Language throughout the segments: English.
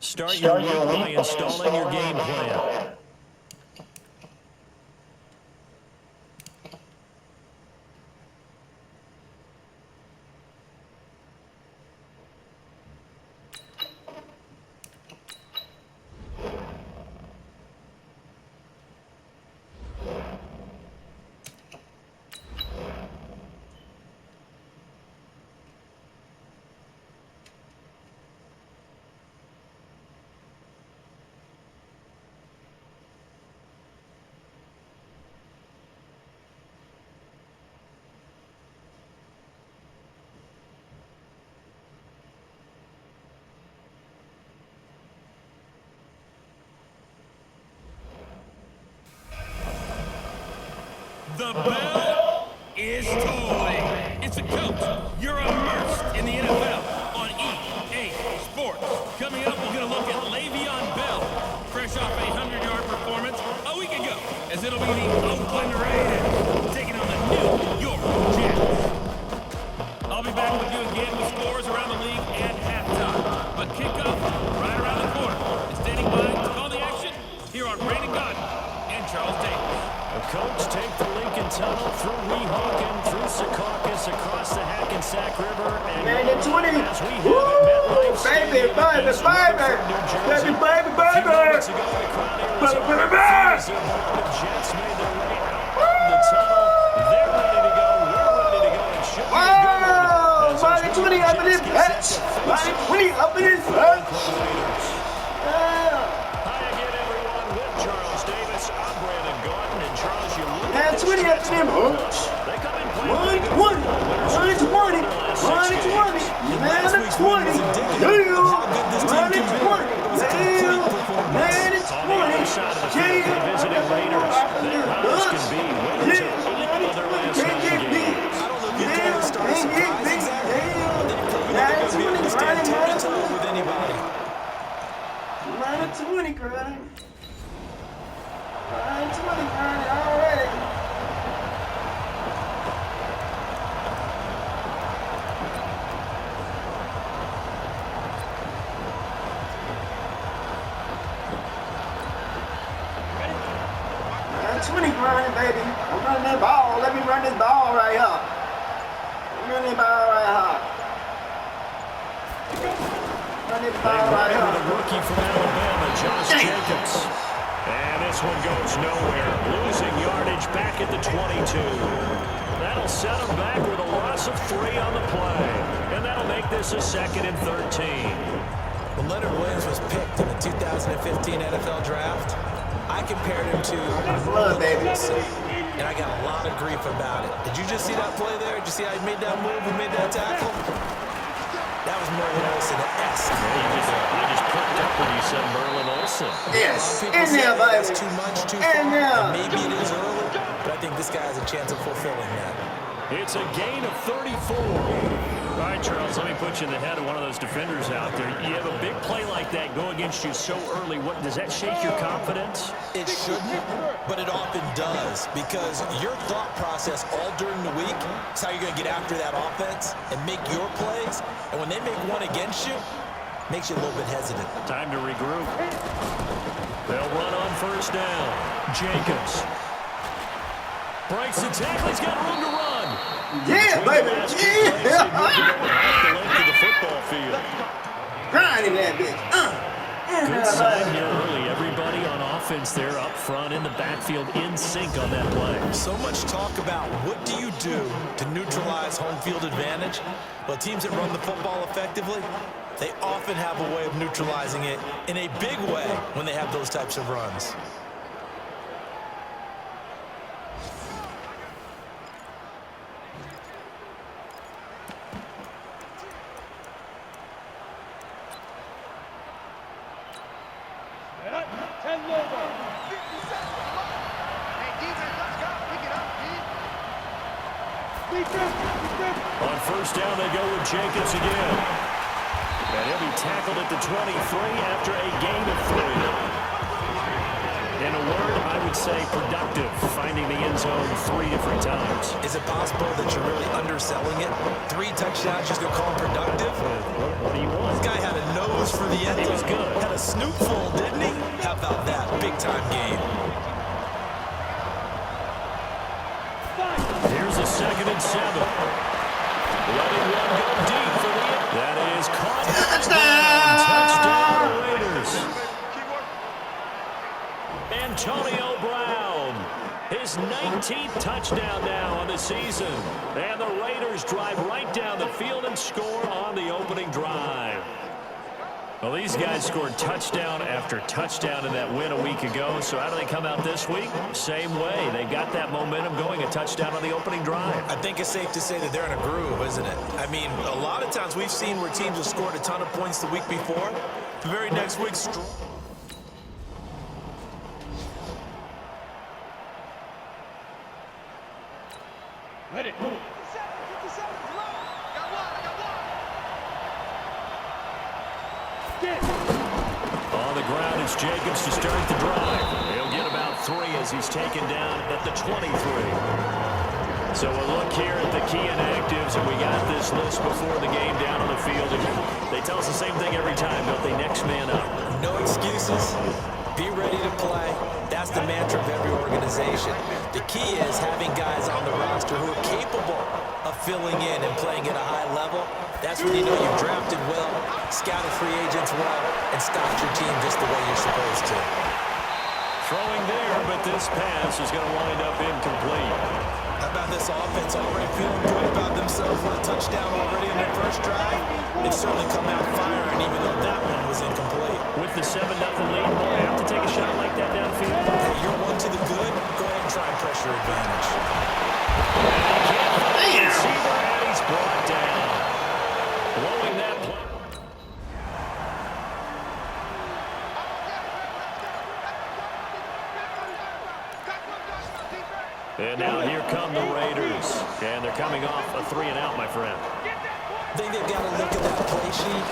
Start your work by installing your game plan. The bell is tolling. It's a coach. You're immersed in the NFL on EA Sports. Coming up, we're going to look at Le'Veon Bell, fresh off a 100-yard performance a week ago, as it'll be the Oakland Raiders taking on the New York Jets. I'll be back with you again with scores around the league at halftime. But kickoff right around the corner. And standing by to call the action here on Brandon Gardner and Charles Davis. The Colts take the Lincoln Tunnel through Weehawken, through Secaucus, across the Hackensack River, and man, the 20. as we have at MetLife Stadium against Rutherford, New Jersey. Baby. A few moments ago, the crowd here was enthusiasm. The Jets made their way out of the tunnel. They're ready to go. We're ready to go. It should be a good one. Body 20 up in this patch. Body 20 up in this patch. Hi again, everyone. With Charles Davis, I'm Brandon Gordon, and Charles, you look Man, 20 up in them hoops. They come in playing 120. 120. 120. Man, 20. Man, it's 20. On the other side of the field, the visiting Raiders. Their powers can be winners in each of their last 9 games. I don't know if you can start surprising exactly. But then you prove that they're going to be able to stand toe-to-toe with anybody. 20, girl. 20, girl, already. Man, 20 grinding, baby. I'm running that ball. Let me run this ball right here. Run this ball right here. Run this They ball right run with a here. rookie from Alabama, Josh Jacobs. And this one goes nowhere. Losing yardage back at the 22. That'll set him back with a loss of 3 on the play. And that'll make this a 2nd and 13. When Leonard Williams was picked in the 2015 NFL Draft, I compared him to Blood, baby. and I got a lot of grief about it. Did you just see that play there? Did you see how he made that move and made that tackle? That was Merlin Olsen-esque. You just perked up when you said Merlin Olsen. Yes, People in say there, that's baby. too much, too In far, there. and maybe it is early, but I think this guy has a chance of fulfilling that. It's a gain of 34. All right, Charles, let me put you in the head of one of those defenders out there. You have a big play like that go against you so early. What does that shake your confidence? It shouldn't, but it often does, because your thought process all during the week is how you're going to get after that offense and make your plays. And when they make one against you, it makes you a little bit hesitant. Time to regroup. They'll run on first down. Jacobs breaks the tackle. He's got room to run. Yeah, baby. Yeah. The length of the football field. Grinding that bitch. Good sign here early. Everybody on offense there up front in the backfield in sync on that play. So much talk about what do you do to neutralize home field advantage? Well, teams that run the football effectively, they often have a way of neutralizing it in a big way when they have those types of runs. On first down, they go with Jacobs again. And he'll be tackled at the 23 after a gain of 3. In a word, I would say productive, finding the end zone 3 different times. Is it possible that you're really underselling it? 3 touchdowns, just going to call him productive? What do you want? This guy had a nose goes for the end zone. He was good. Had a snoopful, didn't he? How about that? Big-time game. Here's a 2nd and 7. Letting one go deep for the end. That is caught. Touchdown, Raiders. Antonio Brown, his 19th touchdown now on the season. And the Raiders drive right down the field and score on the opening drive. Well, these guys scored touchdown after touchdown in that win a week ago. So how do they come out this week? Same way. They got that momentum going, a touchdown on the opening drive. I think it's safe to say that they're in a groove, isn't it? I mean, a lot of times we've seen where teams have scored a ton of points the week before. The very next week, Ready. On the ground, it's Jacobs to start the drive. He'll get about 3 as he's taken down at the 23. So we'll look here at the key inactives, and we got this list before the game down on the field. And they tell us the same thing every time, don't they? Next man up. no excuses. Be ready to play. That's the mantra of every organization. The key is having guys on the roster who are capable of filling in and playing at a high level. That's when you know you've drafted well, scouted free agents well, and stocked your team just the way you're supposed to. Throwing there, but this pass is going to wind up incomplete. How about this offense already feeling good about themselves with a touchdown already in their first drive? It's certainly come out firing, even though that one was incomplete. With the 7-0 lead, will they have to take a shot like that downfield? Hey, you're one to the good. Go ahead and try and press your advantage. Receiver, and he's brought down. Blowing that play. And now here come the Raiders. And they're coming off a 3-and-out, my friend. I think they've got to look at that play sheet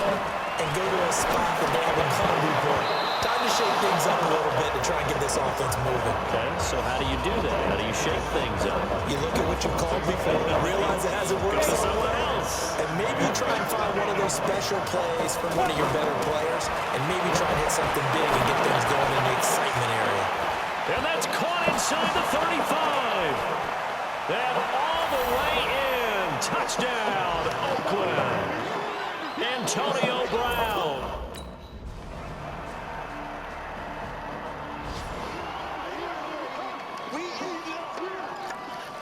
and go to a spot that they haven't come before. Time to shake things up a little bit to try and get this offense moving. Okay, so how do you do that? How do you shake things up? You look at what you've called before and realize it hasn't worked Go to so someone well. else. And maybe try and find one of those special plays from one of your better players and maybe try and hit something big and get things going in the excitement area. And that's caught inside the 35. And all the way in. Touchdown, Oakland. Antonio Brown.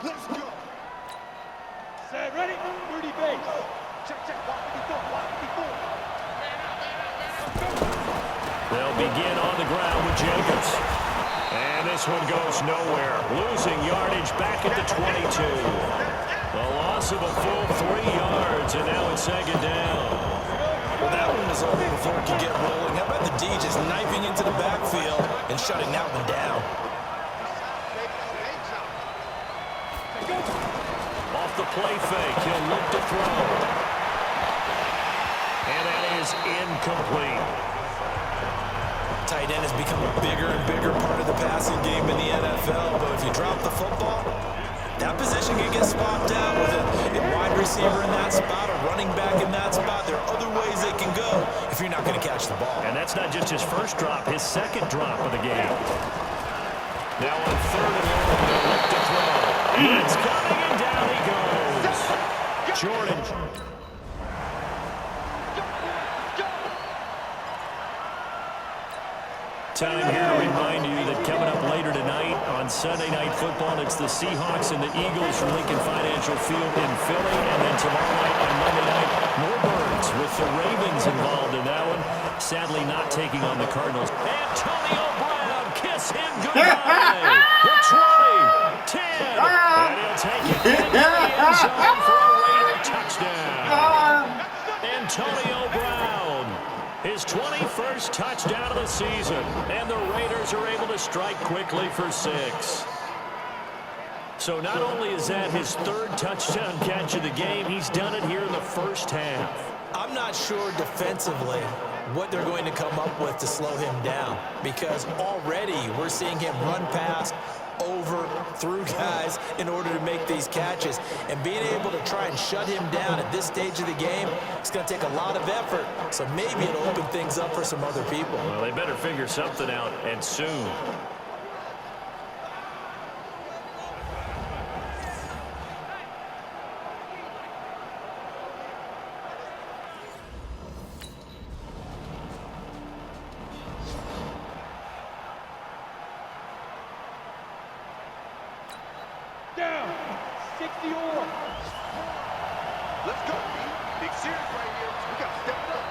Let's go. Set, ready? 30 base. Check, check. Walk 54. They'll begin on the ground with Jacobs. And this one goes nowhere. Losing yardage back at the 22. A loss of a full 3 yards, and now it's second down. Well, that one was over before it could get rolling. How about the D just knifing into the backfield and shutting that one down? Off the play fake, he'll look to throw. And that is incomplete. Tight end has become a bigger and bigger part of the passing game in the NFL, but if you drop the football, that position can get swapped out with a wide receiver in that spot, a running back in that spot. There are other ways they can go if you're not going to catch the ball. And that's not just his first drop, his second drop of the game. Now on 3rd and long, they'll look to throw. It's coming, and down he goes. Jordan. Time here to remind you that coming up later tonight on Sunday Night Football, it's the Seahawks and the Eagles from Lincoln Financial Field in Philly. And then tomorrow night on Monday night, more Birds with the Ravens involved in that one. Sadly not taking on the Cardinals. Antonio Brown, kiss him goodbye. The 20, 10, and he'll take it in the end zone for a Raider touchdown. Antonio Brown, his 21st touchdown of the season, and the Raiders are able to strike quickly for 6. So not only is that his 3rd touchdown catch of the game, he's done it here in the first half. I'm not sure defensively what they're going to come up with to slow him down, because already we're seeing him run past over, through guys in order to make these catches. And being able to try and shut him down at this stage of the game, it's going to take a lot of effort. So maybe it'll open things up for some other people. Well, they better figure something out, and soon. Down. 60 or. Let's go. Big series right here. We got to step it up.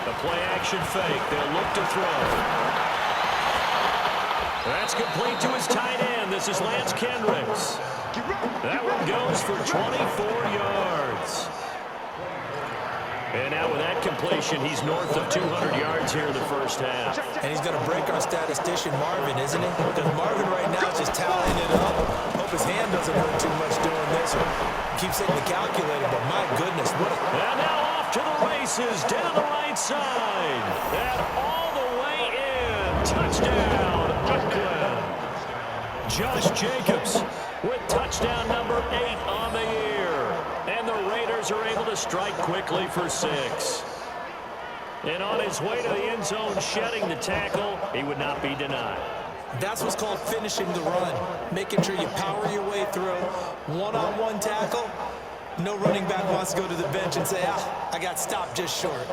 The play action fake. They'll look to throw. That's complete to his tight end. This is Lance Kendricks. That one goes for 24 yards. And now with that completion, he's north of 200 yards here in the first half. And he's going to break our statistician Marvin, isn't he? Because Marvin right now is just tallying it up. Hope his hand doesn't hurt too much doing this. Keeps hitting the calculator, but my goodness, what a... And now off to the races, down the right side. And all the way in. Touchdown, Oakland. Josh Jacobs with touchdown number 8 on the year. And the Raiders are able to strike quickly for 6. And on his way to the end zone, shedding the tackle, he would not be denied. That's what's called finishing the run. Making sure you power your way through. One-on-one tackle. No running back wants to go to the bench and say, I got stopped just short.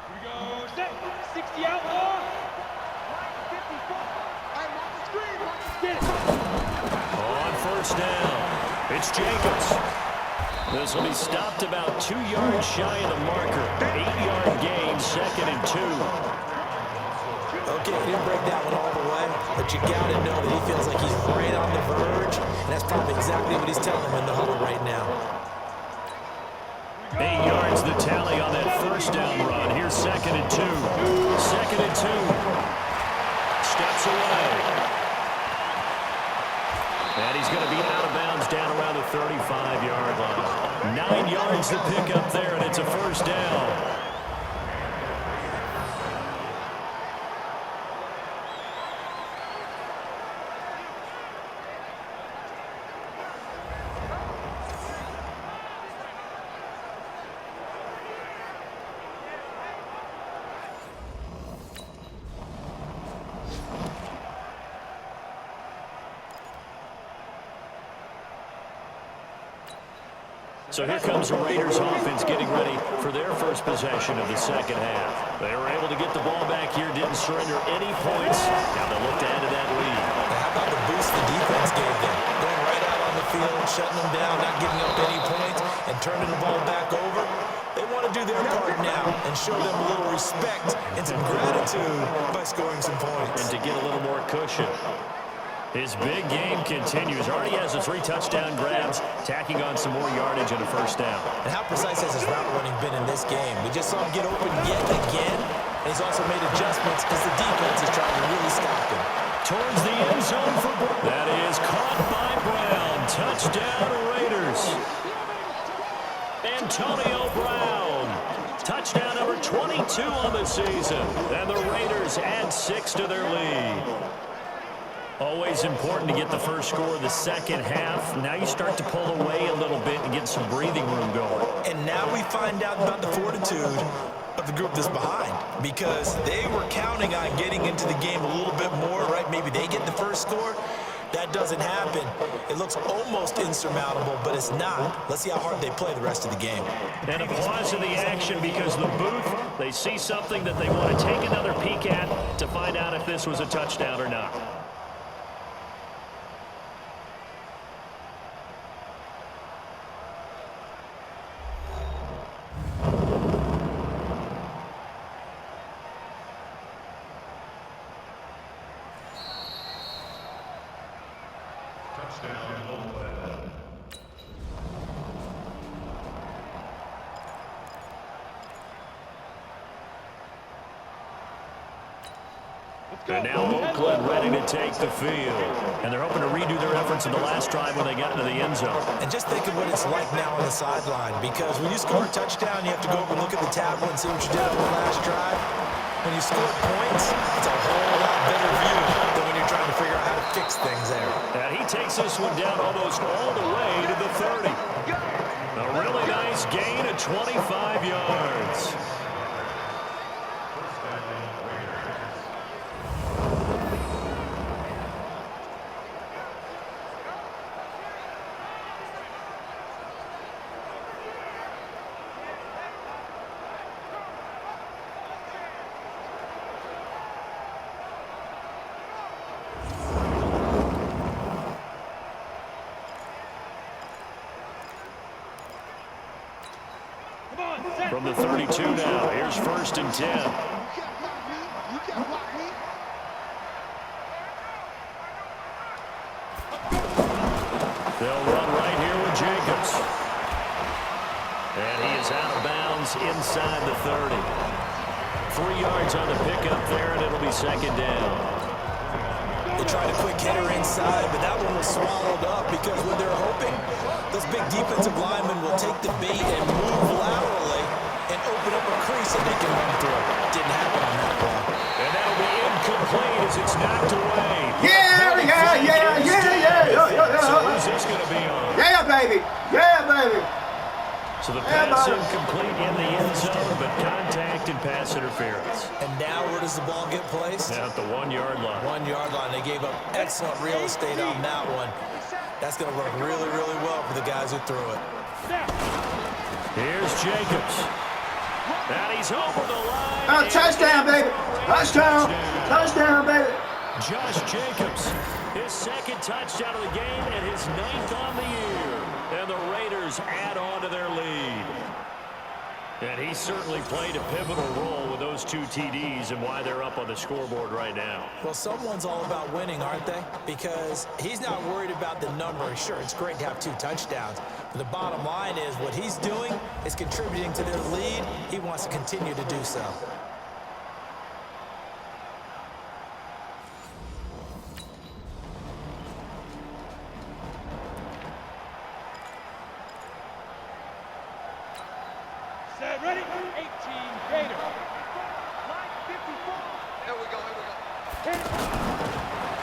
Here we go. Set. 60 outlaw. Get it. On first down, it's Jacobs. This will be stopped about 2 yards shy of the marker. 8-yard gain, 2nd and 2. Okay, he didn't break that one all the way, but you got to know that he feels like he's right on the verge, and that's probably exactly what he's telling him in the huddle right now. 8 yards the tally on that first down run. Here's 2nd and 2. 2nd and 2. Steps away. And he's going to be out of bounds down around the 35-yard line. 9 yards to pick up there, and it's a first down. So here comes the Raiders offense getting ready for their first possession of the second half. They were able to get the ball back here, didn't surrender any points. Now they look to add to that lead. How about the boost the defense gave them? Going right out on the field, shutting them down, not giving up any points, and turning the ball back over. They want to do their part now and show them a little respect and some gratitude by scoring some points. And to get a little more cushion. His big game continues. Already has the 3 touchdown grabs, tacking on some more yardage and a first down. And how precise has his route running been in this game? We just saw him get open yet again, and he's also made adjustments as the defense is trying to really stop him. Towards the end zone for Brown. That is caught by Brown. Touchdown, Raiders. Antonio Brown. Touchdown number 22 on the season. And the Raiders add 6 to their lead. Always important to get the first score of the second half. Now you start to pull away a little bit and get some breathing room going. And now we find out about the fortitude of the group that's behind, because they were counting on getting into the game a little bit more, right? Maybe they get the first score. That doesn't happen. It looks almost insurmountable, but it's not. Let's see how hard they play the rest of the game. And applause to the action, because the booth, they see something that they want to take another peek at to find out if this was a touchdown or not. And now Oakland ready to take the field. And they're hoping to redo their efforts in the last drive when they got into the end zone. And just think of what it's like now on the sideline, because when you score a touchdown, you have to go over and look at the tablet and see what you did on the last drive. When you score points, it's a whole lot better view than when you're trying to figure out how to fix things there. And he takes this one down almost all the way to the 30. A really nice gain of 25 yards. From the 32 now, here's 1st and 10. They'll run right here with Jacobs. And he is out of bounds inside the 30. 3 yards on the pickup there, and it'll be 2nd down. They tried a quick hitter inside, but that one was swallowed up because what they're hoping, those big defensive linemen will take the bait and move laterally and open up a crease that they can run through. Didn't happen on that play. And that'll be incomplete as it's knocked away. Yeah. So who's this going to be on? Yeah, baby. Yeah, baby. So the pass incomplete in the end zone, but contact and pass interference. And now where does the ball get placed? At the 1-yard line. 1-yard line. They gave up excellent real estate on that one. That's going to work really, really well for the guys who threw it. Here's Jacobs. And he's over the line. Oh, touchdown, baby. Touchdown. Touchdown, baby. Josh Jacobs, his 2nd touchdown of the game and his 9th on the year. And the Raiders add on to their lead. And he certainly played a pivotal role with those 2 TDs and why they're up on the scoreboard right now. Well, someone's all about winning, aren't they? Because he's not worried about the number. Sure, it's great to have 2 touchdowns. But the bottom line is what he's doing is contributing to their lead. He wants to continue to do so. Set, ready? 18 Gator. Line 54. Here we go.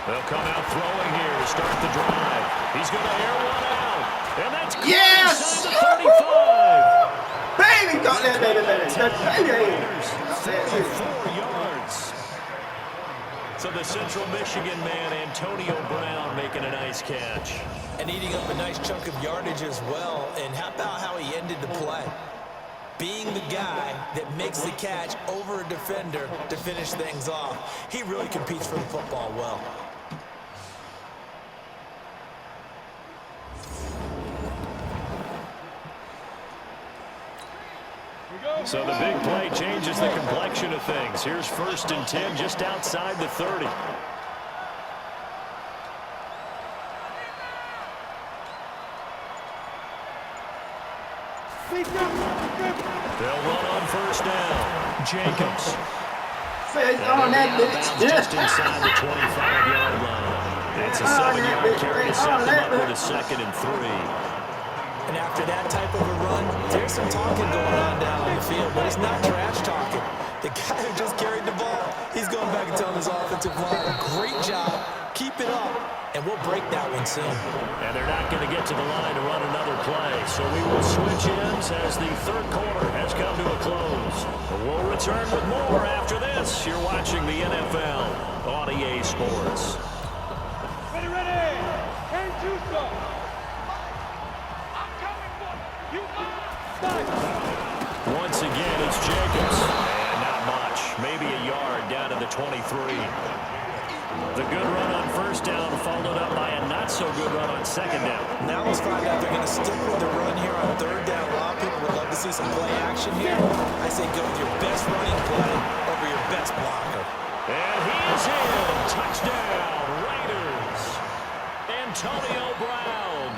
They'll come out throwing here to start the drive. He's going to air one out. And that's Yes! inside the 35. Baby, got that, baby. Raiders, 44 yards. So the Central Michigan man, Antonio Brown, making a nice catch. And eating up a nice chunk of yardage as well. And how about how he ended the play? Being the guy that makes the catch over a defender to finish things off. He really competes for the football well. So the big play changes the complexion of things. Here's 1st and 10 just outside the 30. They'll run on 1st down. Jacobs. Face on that bitch. Just inside the 25-yard line. It's a 7-yard carry to set them up with a 2nd and 3. And after that type of a run, there's some talking going on down on the field, but it's not trash talking. The guy who just carried the ball, he's going back and telling his offensive line, great job, keep it up, and we'll break that one soon. And they're not going to get to the line to run another play, so we will switch ends as the 3rd quarter has come to a close. We'll return with more after this. You're watching the NFL on EA Sports. Ready, ready. And Tuso. I'm coming for you. Once again, it's Jacobs. And not much. Maybe a yard down to the 23. The good run on 1st down followed up by a not-so-good run on 2nd down. Now let's find out if they're going to stick with the run here on 3rd down. A lot of people would love to see some play action here. I say go with your best running play over your best blocker. And he is in. Touchdown, Raiders. Antonio Brown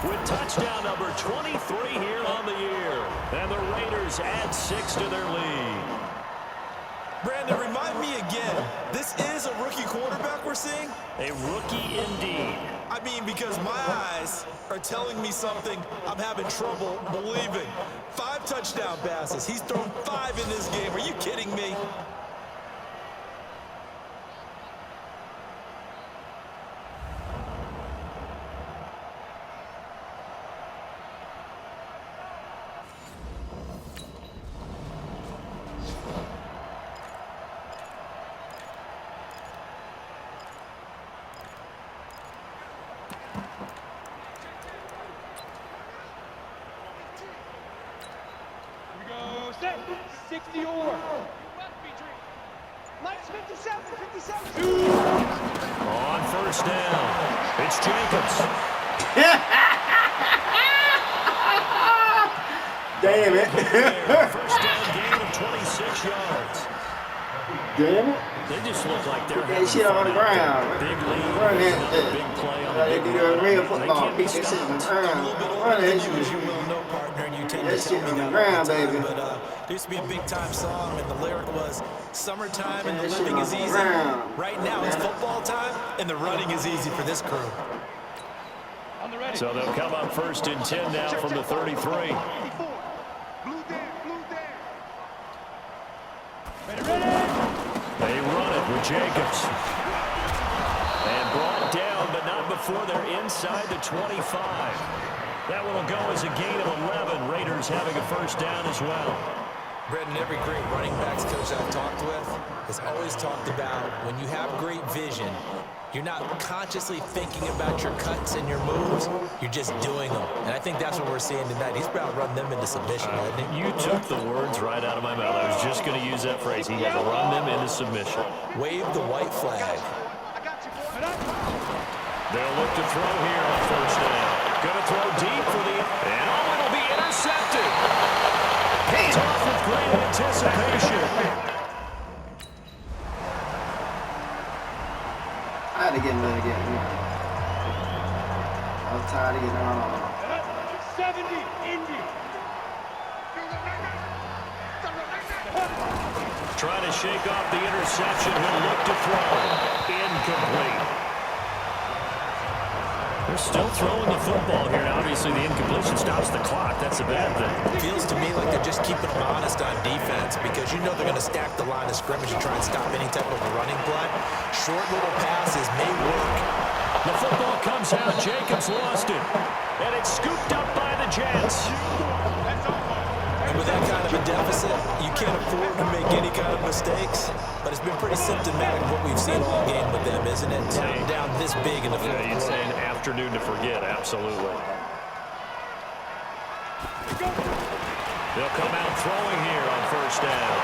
with touchdown number 23 here on the year. And the Raiders add 6 to their lead. Brandon, remind me again, this is a rookie quarterback we're seeing? A rookie indeed. I mean, because my eyes are telling me something I'm having trouble believing. 5 touchdown passes. He's thrown 5 in this game. Are you kidding me? Here we go. Set. 60 over. Minus 57. 57. On first down, it's Jacobs. Damn it. First down gain of 26 yards. Damn it. They just look like they're That having shit fun on the out there. ground. Big lead, Run that another shit. big play on the Like they big do in run. real They football. can't be Beat that shit on the stopped. ground. A little bit Run older that than you, as you shit. well know, partner, and you tend That to tell shit me on the that ground, all the time, baby. but there used to be a big-time song, and the lyric was, summertime and the That shit living on is the easy. ground. Right now, it's football time, and the running is easy for this crew. On the ready. So they'll come up first and 10 now from the 33. Blue down, blue down. Ready, ready. They run it with Jacobs. And brought down, but not before they're inside the 25. That one will go as a gain of 11. Raiders having a first down as well. Brendan, every great running backs coach I've talked with has always talked about when you have great vision, you're not consciously thinking about your cuts and your moves, you're just doing them. And I think that's what we're seeing tonight. He's about to run them into submission, hasn't he? You took the words right out of my mouth. I was just going to use that phrase. He has run them into submission. Wave the white flag. I got you, boy. They'll look to throw here on first down. Going to throw deep for the... And oh, it'll be intercepted. It's off with great anticipation. I had to get another game. I was tired of getting on. 70. Indy. Trying to shake off the interception. He'll look to throw. Incomplete. They're still throwing the football here. And obviously, the incompletion stops the clock. That's a bad thing. Feels to me like they're just keeping them honest on defense because you know they're going to stack the line of scrimmage and try and stop any type of a running play. Short little passes may work. The football comes out. Jacobs lost it. And it's scooped up by the Jets. And with that kind of a deficit, you can't afford to make any kind of mistakes. But it's been pretty symptomatic of what we've seen all game with them, isn't it? Down this big in the fourth Yeah, you'd say quarter. an afternoon to forget. Absolutely. They'll come out throwing here on first down.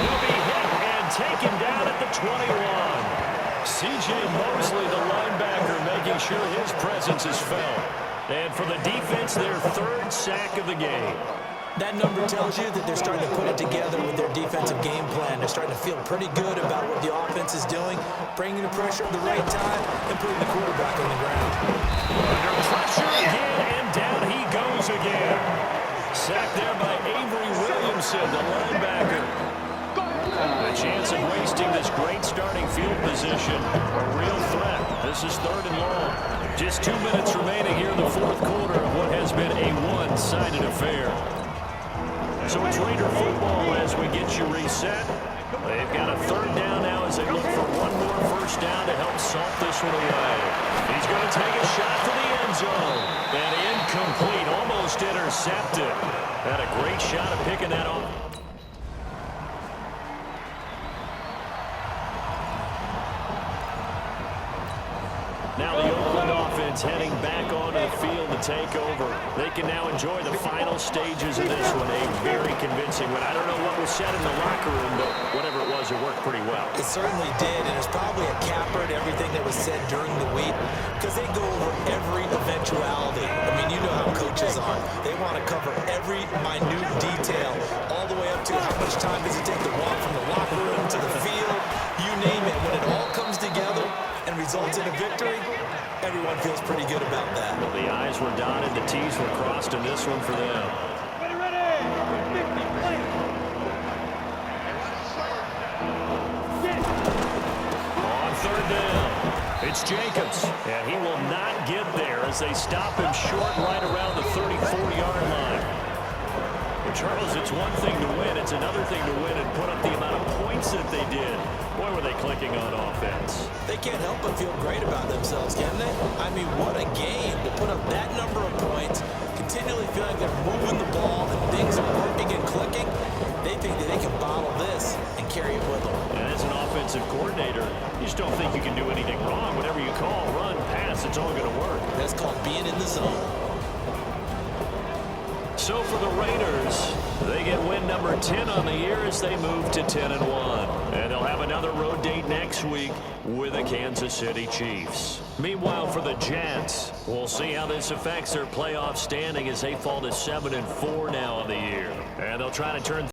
He'll be hit and taken down at the 21. C.J. Mosley, the linebacker, making sure his presence is felt. And for the defense, their third sack of the game. That number tells you that they're starting to put it together with their defensive game plan. They're starting to feel pretty good about what the offense is doing, bringing the pressure at the right time, and putting the quarterback on the ground. Under pressure again, and down he goes again. Sacked there by Avery Williamson, the linebacker. A chance of wasting this great starting field position. A real threat. This is third and long. Just 2 minutes remaining here in the fourth quarter of what has been a one-sided affair. So it's Raider football as we get you reset. They've got a third down now as they look for one more first down to help salt this one away. He's going to take a shot to the end zone. And incomplete, almost intercepted. Had a great shot of picking that off. Now the Oakland offense heading back onto the field to take over. They can now enjoy the final stages of this one. A very convincing one. I don't know what was said in the locker room, but whatever it was, it worked pretty well. It certainly did, and it's probably a capper to everything that was said during the week because they go over every eventuality. I mean, you know how coaches are. They want to cover every minute detail, all the way up to how much time does it take to walk from the locker room to the field. You name it. When it all comes together and results in a victory, everyone feels pretty good about that. Well, the I's were dotted, the T's were crossed in this one for them. Ready, ready. 50, play. It's Jacobs, and he will not get there as they stop him short right around the 34-yard line. Well, Charles, it's one thing to win. It's another thing to win and put up the amount of points that they did. Boy, were they clicking on offense. They can't help but feel great about themselves, can they? I mean, what a game to put up that number of points, continually feeling like they're moving the ball and things are working and clicking. They think that they can bottle this and carry it with them. And as an offensive coordinator, you just don't think you can do anything wrong. Whatever you call, run, pass, it's all going to work. That's called being in the zone. So for the Raiders, they get win number 10 on the year as they move to 10-1. And they'll have another road date next week with the Kansas City Chiefs. Meanwhile, for the Jets, we'll see how this affects their playoff standing as they fall to 7-4 now on the year. And they'll try to turn